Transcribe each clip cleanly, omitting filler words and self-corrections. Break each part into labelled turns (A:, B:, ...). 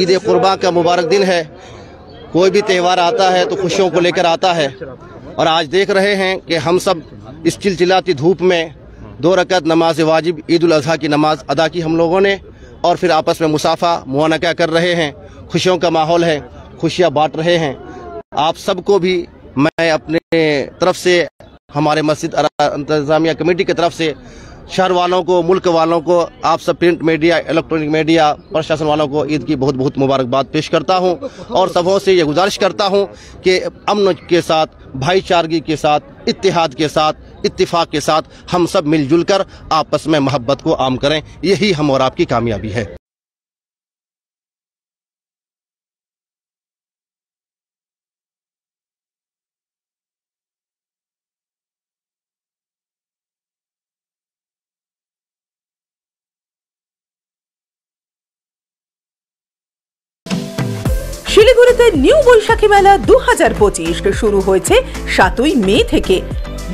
A: ईद कुर्बान का मुबारक दिन है। कोई भी त्यौहार आता है तो खुशियों को लेकर आता है और आज देख रहे हैं कि हम सब इस चिलचिलाती धूप में 2 रकात नमाज वाजिब ईद उल अज़हा की नमाज अदा की हम लोगों ने और फिर आपस में मुसाफा मुआनका कर रहे हैं। खुशियों का माहौल है, खुशियाँ बांट रहे हैं। आप सबको भी मैं अपने तरफ से हमारे मस्जिद इंतजामिया कमेटी की तरफ से शहर वालों को, मुल्क वालों को, आप सब प्रिंट मीडिया, इलेक्ट्रॉनिक मीडिया, प्रशासन वालों को ईद की बहुत बहुत मुबारकबाद पेश करता हूं और सबों से ये गुजारिश करता हूं कि अमन के साथ, भाईचारगी के साथ, इत्तेहाद के साथ, इत्तिफाक के साथ हम सब मिलजुल कर आपस में मोहब्बत को आम करें। यही हम और आपकी कामयाबी है।
B: শিলিগুড়িতে নিউ বৈশাখী মেলা 2025 শুরু হয়েছে 7ই মে থেকে।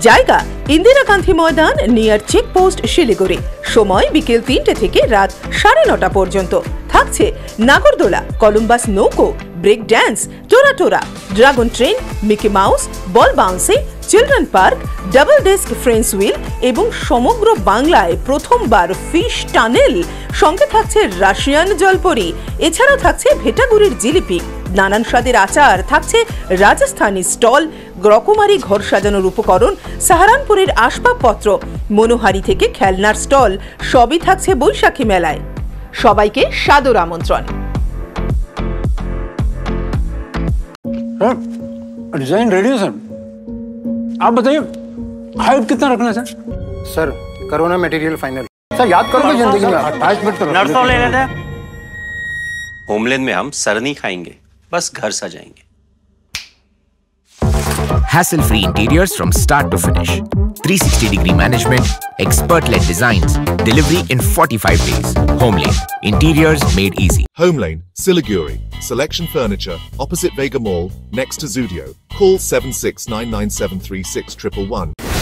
B: জায়গা ইন্দিরা গান্ধী ময়দান নিয়ার চেকপোস্ট শিলিগুড়ি। সময় বিকেল 3টে থেকে রাত 9:30 পর্যন্ত। থাকছে নাগরদোলা, কলম্বাস নৌকো, ব্রেক ড্যান্স, টোরা, dragon train, Mickey Mouse, ball bouncing, children park, double ডেস্ক ফ্রেন্স হুইল এবং সমগ্র বাংলায় প্রথমবার ফিশ টানেল। সঙ্গে থাকছে রাশিয়ান জলপরি। এছাড়াও থাকছে ভেটাগুড়ির জিলিপি, নানান স্বাদের আচার, থাকছে রাজস্থানী স্টল, রকমারি ঘর সাজানোর উপকরণ, সাহারানপুরের আসবাবপত্র, মনোহারি থেকে খেলনার স্টল, সবই থাকছে বৈশাখী মেলায়। সবাইকে সাদর আমন্ত্রণ।
C: डिजाइन रेडी है सर। आप बताइए हाइट कितना रखना है
D: sir corona material final. Sir याद करो जिंदगी में 28 मिनट
E: नर्सों ले लेते हैं। होमलैंड में हम सर नहीं खाएंगे, बस घर सजाएंगे।
F: Hassle-free interiors from start to finish. 360-degree management, expert-led designs, delivery in 45 days. Homelane, interiors made easy.
G: Homelane, Siliguri, Selection Furniture, opposite Vega Mall, next to Zudio. Call 7699736111.